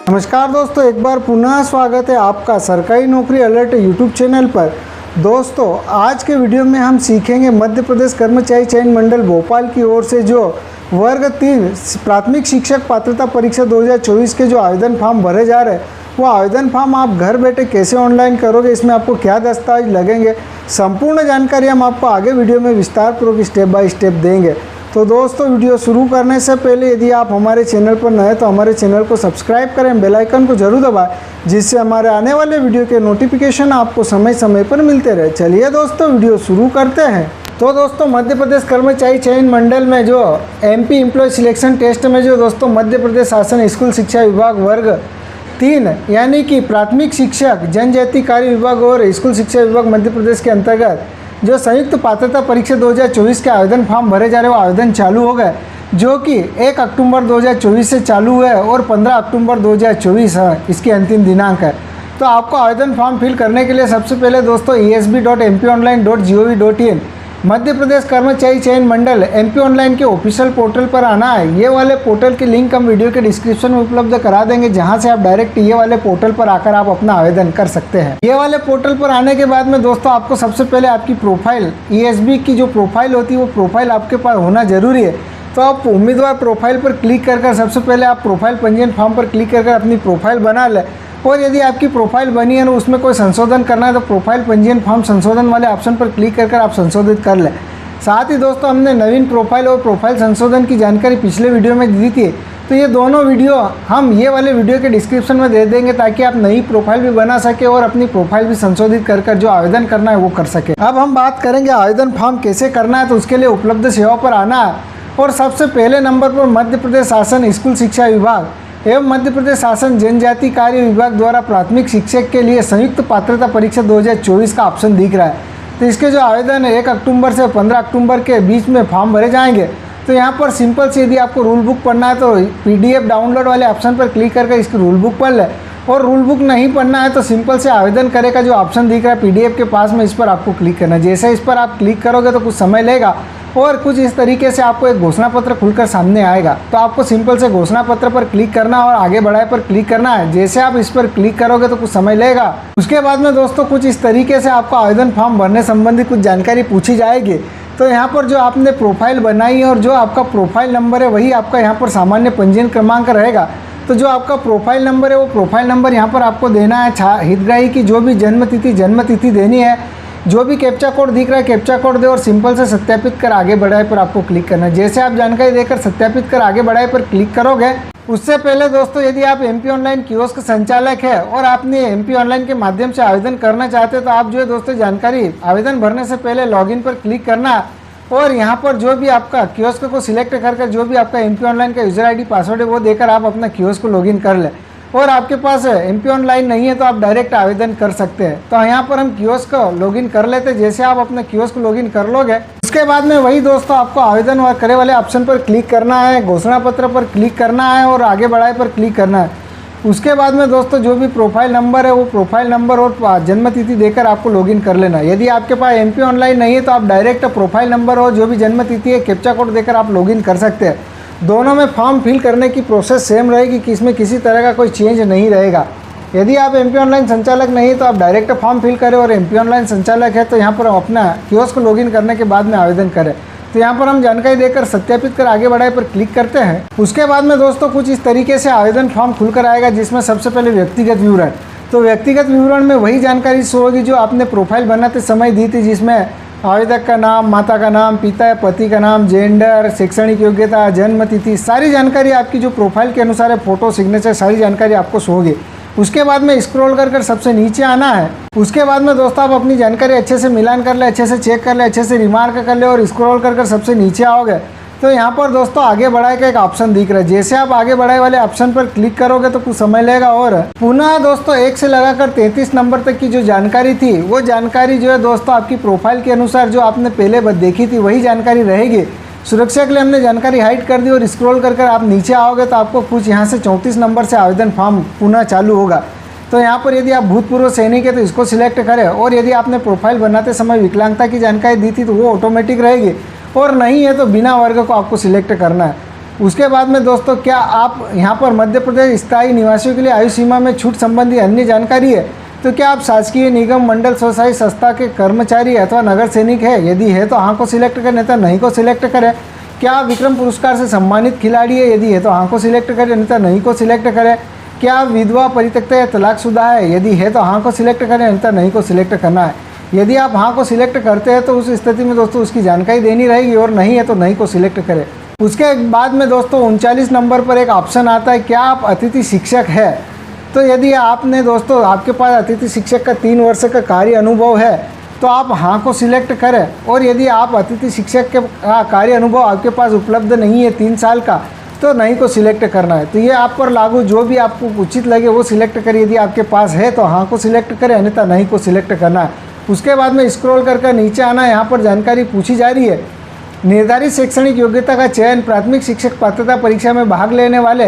नमस्कार दोस्तों, एक बार पुनः स्वागत है आपका सरकारी नौकरी अलर्ट यूट्यूब चैनल पर। दोस्तों, आज के वीडियो में हम सीखेंगे मध्य प्रदेश कर्मचारी चयन मंडल भोपाल की ओर से जो वर्ग 3 प्राथमिक शिक्षक पात्रता परीक्षा 2024 के जो आवेदन फॉर्म भरे जा रहे हैं, वो आवेदन फॉर्म आप घर बैठे कैसे ऑनलाइन करोगे, इसमें आपको क्या दस्तावेज लगेंगे, संपूर्ण जानकारी हम आपको आगे वीडियो में विस्तार पूर्वक स्टेप बाय स्टेप देंगे। तो दोस्तों, वीडियो शुरू करने से पहले यदि आप हमारे चैनल पर नए तो हमारे चैनल को सब्सक्राइब करें, बेल आइकन को जरूर दबाएं, जिससे हमारे आने वाले वीडियो के नोटिफिकेशन आपको समय समय पर मिलते रहे। चलिए दोस्तों, वीडियो शुरू करते हैं। तो दोस्तों, मध्य प्रदेश कर्मचारी चयन मंडल में जो MP एम्प्लॉय सिलेक्शन टेस्ट में जो दोस्तों मध्य प्रदेश शासन स्कूल शिक्षा विभाग वर्ग 3 यानी कि प्राथमिक शिक्षक जनजाति कार्य विभाग और स्कूल शिक्षा विभाग मध्य प्रदेश के अंतर्गत जो संयुक्त पात्रता परीक्षा 2024 के आवेदन फॉर्म भरे जा रहे हैं, वो आवेदन चालू हो गए, जो कि 1 अक्टूबर 2024 से चालू हुए और 15 अक्टूबर 2024 इसकी अंतिम दिनांक है। तो आपको आवेदन फॉर्म फिल करने के लिए सबसे पहले दोस्तों esb.mponline.gov.in मध्य प्रदेश कर्मचारी चयन मंडल MP ऑनलाइन के ऑफिशियल पोर्टल पर आना है। ये वाले पोर्टल की लिंक हम वीडियो के डिस्क्रिप्शन में उपलब्ध करा देंगे, जहां से आप डायरेक्ट ये वाले पोर्टल पर आकर आप अपना आवेदन कर सकते हैं। ये वाले पोर्टल पर आने के बाद में दोस्तों आपको सबसे पहले आपकी प्रोफाइल ESB की जो प्रोफाइल होती है वो प्रोफाइल आपके पास होना जरूरी है। तो आप उम्मीदवार प्रोफाइल पर क्लिक कर सबसे पहले आप प्रोफाइल पंजीयन फॉर्म पर क्लिक कर अपनी प्रोफाइल बना लें। और यदि आपकी प्रोफाइल बनी है और उसमें कोई संशोधन करना है तो प्रोफाइल पंजीयन फॉर्म संशोधन वाले ऑप्शन पर क्लिक कर आप संशोधित कर लें। साथ ही दोस्तों, हमने नवीन प्रोफाइल और प्रोफाइल संशोधन की जानकारी पिछले वीडियो में दी थी, तो ये दोनों वीडियो हम ये वाले वीडियो के डिस्क्रिप्शन में दे देंगे, ताकि आप नई प्रोफाइल भी बना सके और अपनी प्रोफाइल भी संशोधित कर जो आवेदन करना है वो कर सके। अब हम बात करेंगे आवेदन फॉर्म कैसे करना है। तो उसके लिए उपलब्ध सेवा पर आना है और सबसे पहले नंबर पर मध्य प्रदेश शासन स्कूल शिक्षा विभाग एवं मध्य प्रदेश शासन जनजाति कार्य विभाग द्वारा प्राथमिक शिक्षक के लिए संयुक्त पात्रता परीक्षा 2024 का ऑप्शन दिख रहा है। तो इसके जो आवेदन 1 अक्टूबर से 15 अक्टूबर के बीच में फॉर्म भरे जाएंगे। तो यहाँ पर सिंपल से यदि आपको रूल बुक पढ़ना है तो PDF डाउनलोड वाले ऑप्शन पर क्लिक करके इसकी रूल बुक पढ़ ले, और रूल बुक नहीं पढ़ना है तो सिंपल से आवेदन करे का जो ऑप्शन दिख रहा है PDF के पास में, इस पर आपको क्लिक करना है। जैसे इस पर आप क्लिक करोगे तो कुछ समय लेगा और कुछ इस तरीके से आपको एक घोषणा पत्र खुलकर सामने आएगा। तो आपको सिंपल से घोषणा पत्र पर क्लिक करना और आगे बढ़ाए पर क्लिक करना है। जैसे आप इस पर क्लिक करोगे तो कुछ समय लेगा। उसके बाद में दोस्तों कुछ इस तरीके से आपको आवेदन फॉर्म भरने संबंधी कुछ जानकारी पूछी जाएगी। तो यहाँ पर जो आपने प्रोफाइल बनाई है और जो आपका प्रोफाइल नंबर है वही आपका यहाँ पर सामान्य पंजीयन क्रमांक रहेगा। तो जो आपका प्रोफाइल नंबर है वो प्रोफाइल नंबर यहाँ पर आपको देना है। हितग्राही की जो भी जन्मतिथि देनी है, जो भी कैप्चा कोड दिख रहा है कैप्चा कोड दे और सिंपल से सत्यापित कर आगे बढ़ाए पर आपको क्लिक करना है। जैसे आप जानकारी देकर सत्यापित कर आगे बढ़ाए पर क्लिक करोगे, उससे पहले दोस्तों यदि आप MP ऑनलाइन कियोस्क संचालक है और आपने MP ऑनलाइन के माध्यम से आवेदन करना चाहते हैं, तो आप जो है दोस्तों जानकारी आवेदन भरने से पहले लॉगिन पर क्लिक करना है और यहाँ पर जो भी आपका कियोस्क को सिलेक्ट कर जो भी आपका MP ऑनलाइन का यूजर ID पासवर्ड है वो देकर आप अपना कियोस्क को लॉगिन कर ले। और आपके पास MP ऑनलाइन नहीं है तो आप डायरेक्ट आवेदन कर सकते हैं। तो यहाँ पर हम कियोस्क को लॉगिन कर लेते हैं। जैसे आप अपने कियोस्क को लॉगिन कर लोगे, उसके बाद में वही दोस्तों आपको आवेदन करे वाले ऑप्शन पर क्लिक करना है, घोषणा पत्र पर क्लिक करना है और आगे बढ़ाए पर क्लिक करना है। उसके बाद में दोस्तों जो भी प्रोफाइल नंबर है वो प्रोफाइल नंबर और जन्मतिथि देकर आपको लॉगिन कर लेना है। यदि आपके पास MP ऑनलाइन नहीं है तो आप डायरेक्ट प्रोफाइल नंबर और जो भी जन्मतिथि है कैप्चा कोड देकर आप लॉगिन कर सकते हैं। दोनों में फॉर्म फिल करने की प्रोसेस सेम रहेगी कि इसमें किसी तरह का कोई चेंज नहीं रहेगा। यदि आप MP ऑनलाइन संचालक नहीं तो आप डायरेक्ट फॉर्म फिल करें, और MP ऑनलाइन संचालक है तो यहाँ पर अपना कियोस्क को लॉगिन करने के बाद में आवेदन करें। तो यहाँ पर हम जानकारी देकर सत्यापित कर आगे बढ़ाए पर क्लिक करते हैं। उसके बाद में दोस्तों कुछ इस तरीके से आवेदन फॉर्म खुलकर आएगा, जिसमें सबसे पहले व्यक्तिगत विवरण। तो व्यक्तिगत विवरण में वही जानकारी शो होगी जो आपने प्रोफाइल बनाते समय दी थी, जिसमें आवेदक का नाम, माता का नाम, पिता पति का नाम, जेंडर, शैक्षणिक योग्यता, जन्मतिथि, सारी जानकारी आपकी जो प्रोफाइल के अनुसार है, फोटो, सिग्नेचर, सारी जानकारी आपको शो होगी। उसके बाद में स्क्रॉल कर सबसे नीचे आना है। उसके बाद में दोस्तों आप अपनी जानकारी अच्छे से मिलान कर ले, अच्छे से चेक कर ले, अच्छे से रिमार्क कर ले और स्क्रॉल कर सबसे नीचे आओगे तो यहाँ पर दोस्तों आगे बढ़ाए का एक ऑप्शन दिख रहा है। जैसे आप आगे बढ़ाए वाले ऑप्शन पर क्लिक करोगे तो कुछ समय लेगा और पुनः दोस्तों 1 से लगाकर 33 नंबर तक की जो जानकारी थी वो जानकारी जो है दोस्तों आपकी प्रोफाइल के अनुसार जो आपने पहले देखी थी वही जानकारी रहेगी। सुरक्षा के लिए हमने जानकारी हाइड कर दी और स्क्रॉल कर आप नीचे आओगे तो आपको कुछ यहाँ से 34 नंबर से आवेदन फॉर्म पुनः चालू होगा। तो यहाँ पर यदि आप भूतपूर्व सैनिक है तो इसको सिलेक्ट करें, और यदि आपने प्रोफाइल बनाते समय विकलांगता की जानकारी दी थी तो वो ऑटोमेटिक रहेगी, और नहीं है तो बिना वर्ग को आपको सिलेक्ट करना है। उसके बाद में दोस्तों क्या आप यहाँ पर मध्य प्रदेश स्थायी निवासियों के लिए आयु सीमा में छूट संबंधी अन्य जानकारी है, तो क्या आप शासकीय निगम मंडल स्वशासी संस्था के कर्मचारी अथवा नगर सैनिक है, यदि है तो हाँ को सिलेक्ट करें, नहीं तो नहीं को सिलेक्ट करें। क्या आप विक्रम पुरस्कार से सम्मानित खिलाड़ी है, यदि है तो हाँ को सिलेक्ट करें, नहीं तो नहीं को सिलेक्ट करें। क्या आप विधवा परित्यक्ता या तलाकशुदा है, यदि है तो हाँ को सिलेक्ट करें, नहीं तो नहीं को सिलेक्ट करना है। यदि आप हाँ को सिलेक्ट करते हैं तो उस स्थिति में दोस्तों उसकी जानकारी देनी रहेगी, और नहीं है तो नहीं को सिलेक्ट करें। उसके बाद में दोस्तों 39 नंबर पर एक ऑप्शन आता है, क्या आप अतिथि शिक्षक है। तो यदि आपने दोस्तों आपके पास अतिथि शिक्षक का 3 वर्ष का कार्य अनुभव है तो आप हाँ को सिलेक्ट करें, और यदि आप अतिथि शिक्षक के कार्य अनुभव आपके पास उपलब्ध नहीं है 3 साल का, तो नहीं को सिलेक्ट करना है। तो ये आप पर लागू, जो भी आपको उचित लगे वो सिलेक्ट करिए। यदि आपके पास है तो हाँ को सिलेक्ट करें, अन्यथा नहीं को सिलेक्ट करना है। उसके बाद में स्क्रॉल कर नीचे आना है। यहाँ पर जानकारी पूछी जा रही है, निर्धारित शैक्षणिक योग्यता का चयन प्राथमिक शिक्षक पात्रता परीक्षा में भाग लेने वाले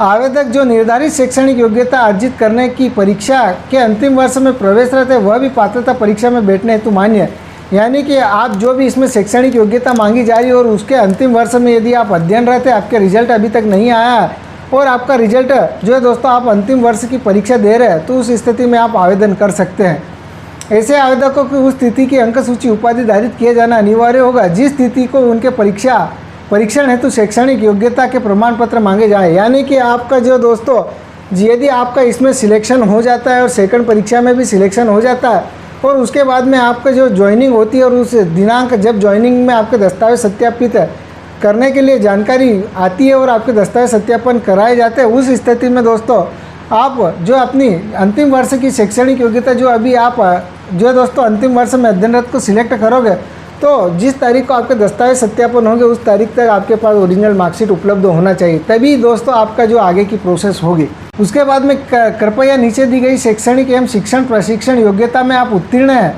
आवेदक जो निर्धारित शैक्षणिक योग्यता अर्जित करने की परीक्षा के अंतिम वर्ष में प्रवेशरत है, वह भी पात्रता परीक्षा में बैठने हेतु मान्य है। यानी कि आप जो भी इसमें शैक्षणिक योग्यता मांगी जा रही है और उसके अंतिम वर्ष में यदि आप अध्ययनरत है, आपके रिजल्ट अभी तक नहीं आया है और आपका रिजल्ट जो है दोस्तों आप अंतिम वर्ष की परीक्षा दे रहे हैं, तो उस स्थिति में आप आवेदन कर सकते हैं। ऐसे आवेदकों को उस तिथि की अंक सूची उपाधि धारित किया जाना अनिवार्य होगा जिस तिथि को उनके परीक्षण हेतु शैक्षणिक योग्यता के प्रमाण पत्र मांगे जाएँ। यानी कि आपका जो दोस्तों यदि आपका इसमें सिलेक्शन हो जाता है और सेकंड परीक्षा में भी सिलेक्शन हो जाता है, और उसके बाद में आपका जो ज्वाइनिंग होती है और उस दिनांक जब ज्वाइनिंग में आपके दस्तावेज सत्यापित करने के लिए जानकारी आती है और आपके दस्तावेज सत्यापन कराए जाते हैं, उस स्थिति में दोस्तों आप जो अपनी अंतिम वर्ष की शैक्षणिक योग्यता जो अभी आप जो है दोस्तों अंतिम वर्ष में अध्ययनरत को सिलेक्ट करोगे, तो जिस तारीख को आपके दस्तावेज सत्यापन होंगे उस तारीख तक आपके पास ओरिजिनल मार्कशीट उपलब्ध होना चाहिए, तभी दोस्तों आपका जो आगे की प्रोसेस होगी। उसके बाद में कृपया नीचे दी गई शैक्षणिक एवं शिक्षण प्रशिक्षण योग्यता में आप उत्तीर्ण हैं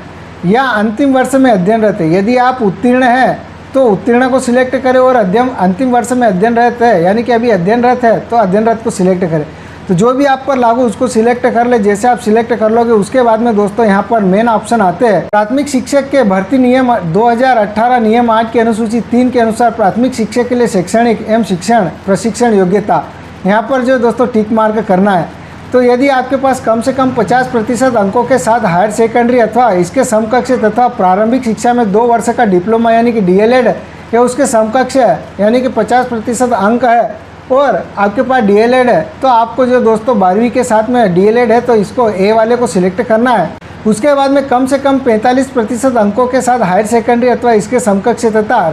या अंतिम वर्ष में अध्ययनरत है। यदि आप उत्तीर्ण हैं तो उत्तीर्ण को सिलेक्ट करें, और अंतिम वर्ष में अध्ययनरत है यानी कि अभी अध्ययनरत है तो अध्ययनरत को सिलेक्ट करें। तो जो भी आप पर लागू उसको सिलेक्ट कर ले। जैसे आप सिलेक्ट कर लोगे उसके बाद में दोस्तों यहाँ पर मेन ऑप्शन आते हैं प्राथमिक शिक्षक के भर्ती नियम 2018 नियम 8 की अनुसूची 3 के अनुसार प्राथमिक शिक्षक के लिए शैक्षणिक एवं शिक्षण प्रशिक्षण योग्यता, यहाँ पर जो दोस्तों टिक मार्क करना है। तो यदि आपके पास कम से कम 50% अंकों के साथ हायर सेकेंडरी अथवा इसके समकक्ष तथा प्रारंभिक शिक्षा में 2 वर्ष का डिप्लोमा यानी कि DLED या उसके समकक्ष है यानी कि 50% अंक है और आपके पास DLED है, तो आपको जो दोस्तों 12वीं के साथ में DLED है तो इसको A वाले को सिलेक्ट करना है। उसके बाद में कम से कम 45% अंकों के साथ हायर सेकेंडरी अथवा इसके समकक्ष तथा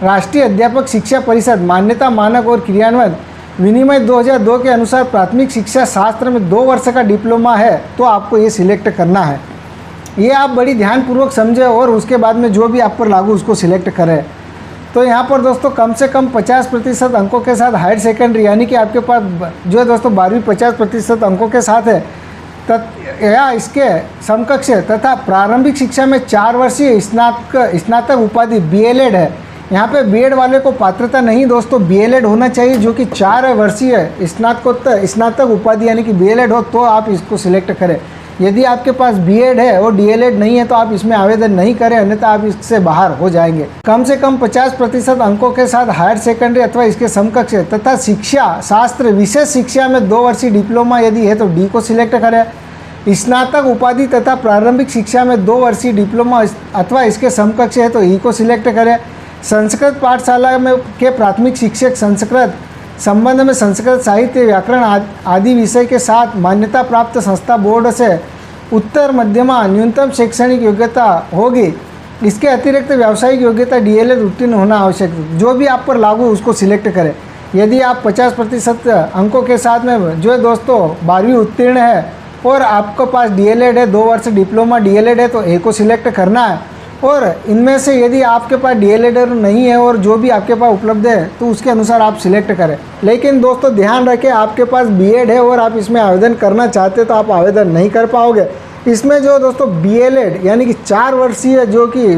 राष्ट्रीय अध्यापक शिक्षा परिषद मान्यता मानक और क्रियान्वयन विनिमय 2002 के अनुसार प्राथमिक शिक्षा शास्त्र में 2 वर्ष का डिप्लोमा है, तो आपको ये सिलेक्ट करना है। ये आप बड़ी ध्यानपूर्वक समझें और उसके बाद में जो भी आप पर लागू उसको सिलेक्ट करें। तो यहाँ पर दोस्तों कम से कम 50% अंकों के साथ हायर सेकेंडरी यानी कि आपके पास जो है दोस्तों 12वीं 50% अंकों के साथ है या इसके समकक्ष है तथा प्रारंभिक शिक्षा में 4 वर्षीय स्नातक उपाधि BLED है। यहाँ पे बीएड वाले को पात्रता नहीं दोस्तों, BLED होना चाहिए जो कि 4 वर्षीय स्नातक उपाधि यानी कि BLED हो तो आप इसको सिलेक्ट करें। यदि आपके पास BEd है और DLED नहीं है तो आप इसमें आवेदन नहीं करें, अन्यथा आप इससे बाहर हो जाएंगे। कम से कम 50% अंकों के साथ हायर सेकेंडरी अथवा इसके समकक्ष तथा शिक्षा शास्त्र विशेष शिक्षा में 2 वर्षीय डिप्लोमा यदि है तो D को सिलेक्ट करें। स्नातक उपाधि तथा प्रारंभिक शिक्षा में 2 वर्षीय डिप्लोमा अथवा इसके समकक्ष है तो E को सिलेक्ट करें। संस्कृत पाठशाला में के प्राथमिक शिक्षक संस्कृत संबंध में संस्कृत साहित्य व्याकरण आदि विषय के साथ मान्यता प्राप्त संस्था बोर्ड से उत्तर मध्यमा न्यूनतम शैक्षणिक योग्यता होगी। इसके अतिरिक्त व्यावसायिक योग्यता DLED उत्तीर्ण होना आवश्यक। जो भी आप पर लागू उसको सिलेक्ट करें। यदि आप 50% अंकों के साथ में जो है दोस्तों 12वीं उत्तीर्ण है और आपके पास DLED है, 2 वर्ष डिप्लोमा DLED है तो A को सिलेक्ट करना है। और इनमें से यदि आपके पास DLED नहीं है और जो भी आपके पास उपलब्ध है तो उसके अनुसार आप सिलेक्ट करें। लेकिन दोस्तों ध्यान रखें आपके पास BEd है और आप इसमें आवेदन करना चाहते तो आप आवेदन नहीं कर पाओगे। इसमें जो दोस्तों BLED यानी कि 4 वर्षीय जो कि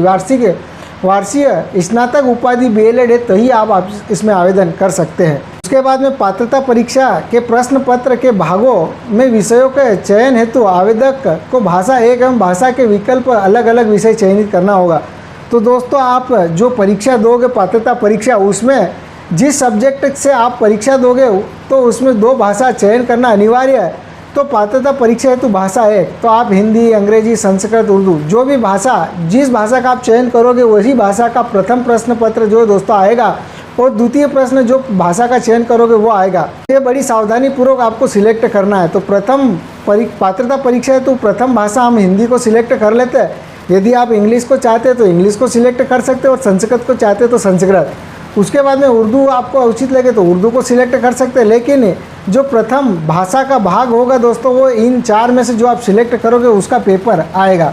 वार्षिक स्नातक उपाधि BLED है तो ही आप इसमें आवेदन कर सकते हैं। उसके बाद में पात्रता परीक्षा के प्रश्न पत्र के भागों में विषयों के चयन हेतु आवेदक को भाषा 1 एवं भाषा के विकल्प अलग अलग विषय चयनित करना होगा। तो दोस्तों आप जो परीक्षा दोगे पात्रता परीक्षा, उसमें जिस सब्जेक्ट से आप परीक्षा दोगे तो उसमें 2 भाषा चयन करना अनिवार्य है। तो पात्रता परीक्षा हेतु भाषा है तो आप हिंदी, अंग्रेजी, संस्कृत, उर्दू, जो भी भाषा, जिस भाषा का आप चयन करोगे वही भाषा का प्रथम प्रश्न पत्र जो दोस्तों आएगा और द्वितीय प्रश्न जो भाषा का चयन करोगे वो आएगा। ये बड़ी सावधानी पूर्वक आपको सिलेक्ट करना है। तो प्रथम पात्रता परीक्षा है तो प्रथम भाषा हम हिंदी को सिलेक्ट कर लेते हैं। यदि आप इंग्लिश को चाहते हैं तो इंग्लिश को सिलेक्ट कर सकते हैं और संस्कृत को चाहते हैं तो संस्कृत। उसके बाद में उर्दू आपको उचित लगे तो उर्दू को सिलेक्ट कर सकते हैं। लेकिन जो प्रथम भाषा का भाग होगा दोस्तों वो इन 4 में से जो आप सिलेक्ट करोगे उसका पेपर आएगा।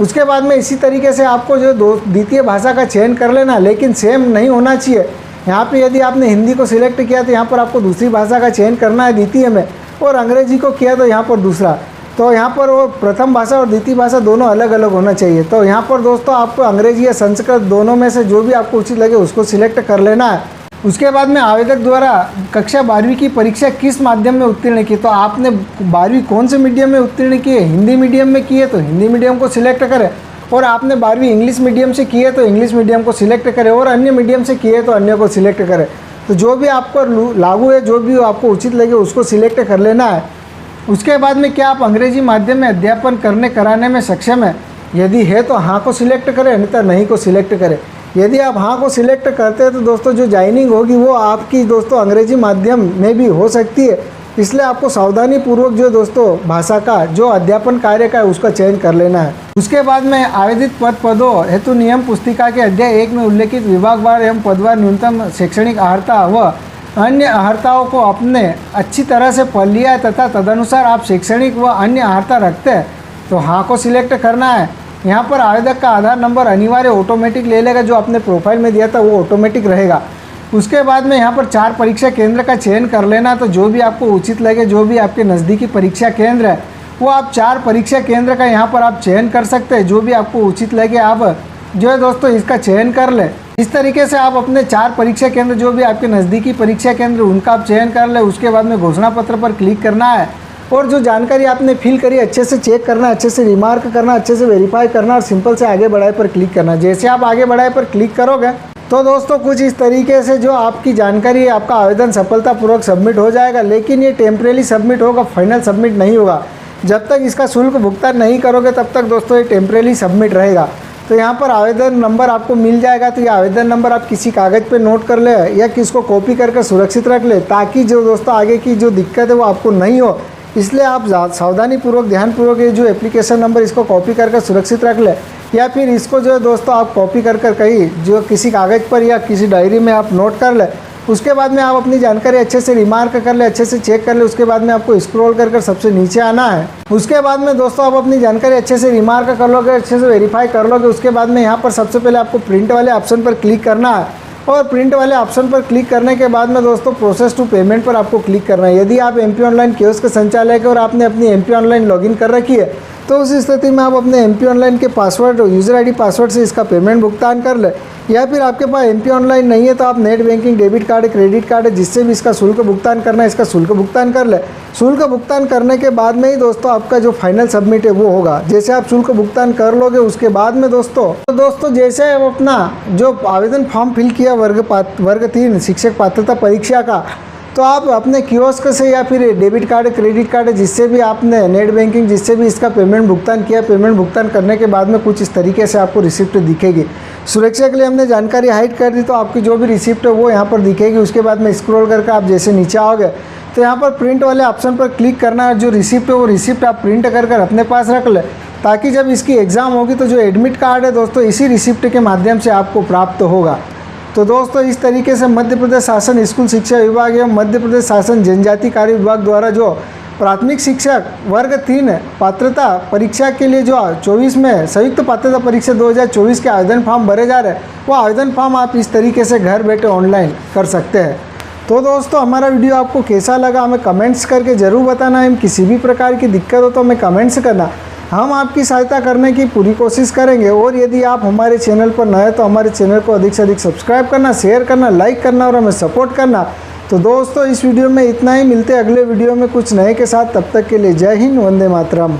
उसके बाद में इसी तरीके से आपको जो द्वितीय भाषा का चयन कर लेना, लेकिन सेम नहीं होना चाहिए। यहाँ पे यदि आपने हिंदी को सिलेक्ट किया तो यहाँ पर आपको दूसरी भाषा का चयन करना है द्वितीय में, और अंग्रेजी को किया तो यहाँ पर दूसरा। तो यहाँ पर वो प्रथम भाषा और द्वितीय भाषा दोनों अलग अलग होना चाहिए। तो यहाँ पर दोस्तों आपको अंग्रेजी या संस्कृत दोनों में से जो भी आपको उचित लगे उसको सिलेक्ट कर लेना है। उसके बाद में आवेदक द्वारा कक्षा 12वीं की परीक्षा किस माध्यम में उत्तीर्ण की, तो आपने 12वीं कौन से मीडियम में उत्तीर्ण की है, हिंदी मीडियम में की है तो हिंदी मीडियम को सिलेक्ट करें, और आपने 12वीं इंग्लिश मीडियम से की है तो इंग्लिश मीडियम को सिलेक्ट करें, और अन्य मीडियम से किए तो अन्य को सिलेक्ट करें। तो जो भी आप पर लागू है, जो भी आपको उचित लगे उसको सिलेक्ट कर लेना है। उसके बाद में क्या आप अंग्रेजी माध्यम में अध्यापन कराने में सक्षम है, यदि है तो हाँ को सिलेक्ट करें, अन्यथा नहीं को सिलेक्ट करें। यदि आप हाँ को सिलेक्ट करते हैं तो दोस्तों जो ज्वाइनिंग होगी वो आपकी दोस्तों अंग्रेजी माध्यम में भी हो सकती है, इसलिए आपको सावधानी पूर्वक जो दोस्तों भाषा का जो अध्यापन कार्य का है उसका चयन कर लेना है। उसके बाद में आवेदित पदों हेतु नियम पुस्तिका के अध्याय 1 में उल्लेखित विभागवार एवं पदवार न्यूनतम शैक्षणिक अर्हता व अन्य अर्हताओं को आपने अच्छी तरह से पढ़ लिया है तथा तदनुसार आप शैक्षणिक व अन्य अर्हता रखते हैं तो हाँ को सिलेक्ट करना है। यहाँ पर आवेदक का आधार नंबर अनिवार्य ऑटोमेटिक ले लेगा, जो आपने प्रोफाइल में दिया था वो ऑटोमेटिक रहेगा। उसके बाद में यहाँ पर 4 परीक्षा केंद्र का चयन कर लेना। तो जो भी आपको उचित लगे, जो भी आपके नज़दीकी परीक्षा केंद्र है वो आप 4 परीक्षा केंद्र का यहाँ पर आप चयन कर सकते हैं। जो भी आपको उचित लगे आप जो है दोस्तों इसका चयन कर लें। इस तरीके से आप अपने 4 परीक्षा केंद्र जो भी आपके नज़दीकी परीक्षा केंद्र उनका आप चयन कर लें। उसके बाद में घोषणा पत्र पर क्लिक करना है और जो जानकारी आपने फिल करी अच्छे से चेक करना, अच्छे से रिमार्क करना, अच्छे से वेरीफाई करना और सिंपल से आगे बढ़ाए पर क्लिक करना। जैसे आप आगे बढ़ाए पर क्लिक करोगे तो दोस्तों कुछ इस तरीके से जो आपकी जानकारी है, आपका आवेदन सफलतापूर्वक सबमिट हो जाएगा। लेकिन ये टेम्परेरी सबमिट होगा, फाइनल सबमिट नहीं होगा। जब तक इसका शुल्क भुगतान नहीं करोगे तब तक दोस्तों ये टेम्परेरी सबमिट रहेगा। तो यहाँ पर आवेदन नंबर आपको मिल जाएगा। तो ये आवेदन नंबर आप किसी कागज़ पे नोट कर ले या किसको कॉपी करके सुरक्षित रख ले, ताकि जो दोस्तों आगे की जो दिक्कत है वो आपको नहीं हो। इसलिए आप सावधानी पूर्वक, ध्यानपूर्वक ये जो एप्लीकेशन नंबर इसको कॉपी करके सुरक्षित रख ले, या फिर इसको जो है दोस्तों आप कॉपी कर कहीं जो किसी कागज़ पर या किसी डायरी में आप नोट कर ले। उसके बाद में आप अपनी जानकारी अच्छे से रिमार्क कर ले, अच्छे से चेक कर ले। उसके बाद में आपको स्क्रॉल कर सबसे नीचे आना है। उसके बाद में दोस्तों आप अपनी जानकारी अच्छे से रिमार्क कर लोगे, अच्छे से वेरीफाई कर लोगे। उसके बाद में यहाँ पर सबसे पहले आपको प्रिंट वाले ऑप्शन पर क्लिक करना है, और प्रिंट वाले ऑप्शन पर क्लिक करने के बाद में दोस्तों प्रोसेस टू पेमेंट पर आपको क्लिक करना है। यदि आप MP ऑनलाइन कियोस्क के संचालक है और आपने अपनी MP ऑनलाइन लॉगिन कर रखी है तो उस स्थिति में आप अपने MP ऑनलाइन के पासवर्ड, यूज़र ID पासवर्ड से इसका पेमेंट भुगतान कर ले। या फिर आपके पास MP ऑनलाइन नहीं है तो आप net banking, debit card, credit card है जिससे भी इसका शुल्क भुगतान करना है, इसका शुल्क भुगतान कर ले। शुल्क भुगतान करने के बाद में ही दोस्तों आपका जो फाइनल सबमिट है वो होगा। जैसे आप शुल्क भुगतान कर लोगे उसके बाद में दोस्तों जैसे आप अपना जो आवेदन फॉर्म फिल किया वर्ग 3 शिक्षक पात्रता परीक्षा का, तो आप अपने कियोस्क से या फिर डेबिट कार्ड, क्रेडिट कार्ड जिससे भी आपने नेट बैंकिंग जिससे भी इसका पेमेंट भुगतान किया, पेमेंट भुगतान करने के बाद में कुछ इस तरीके से आपको रिसिप्ट दिखेगी। सुरक्षा के लिए हमने जानकारी हाइड कर दी, तो आपकी जो भी रिसिप्ट है वो यहाँ पर दिखेगी। उसके बाद में स्क्रॉल करके आप जैसे नीचे आओगे तो यहाँ पर प्रिंट वाले ऑप्शन पर क्लिक करना है। जो रिसिप्ट है वो रिसिप्ट आप प्रिंट कर अपने पास रख ले, ताकि जब इसकी एग्ज़ाम होगी तो जो एडमिट कार्ड है दोस्तों इसी रिसिप्ट के माध्यम से आपको प्राप्त होगा। तो दोस्तों इस तरीके से मध्य प्रदेश शासन स्कूल शिक्षा विभाग एवं मध्य प्रदेश शासन जनजाति कार्य विभाग द्वारा जो प्राथमिक शिक्षक वर्ग 3 पात्रता परीक्षा के लिए जो 24 में संयुक्त पात्रता परीक्षा 2024 के आवेदन फॉर्म भरे जा रहे हैं, वो आवेदन फॉर्म आप इस तरीके से घर बैठे ऑनलाइन कर सकते हैं। तो दोस्तों हमारा वीडियो आपको कैसा लगा हमें कमेंट्स करके ज़रूर बताना है। किसी भी प्रकार की दिक्कत हो तो हमें कमेंट्स करना, हम आपकी सहायता करने की पूरी कोशिश करेंगे। और यदि आप हमारे चैनल पर नए तो हमारे चैनल को अधिक से अधिक सब्सक्राइब करना, शेयर करना, लाइक करना और हमें सपोर्ट करना। तो दोस्तों इस वीडियो में इतना ही, मिलते हैं अगले वीडियो में कुछ नए के साथ। तब तक के लिए जय हिंद, वंदे मातरम।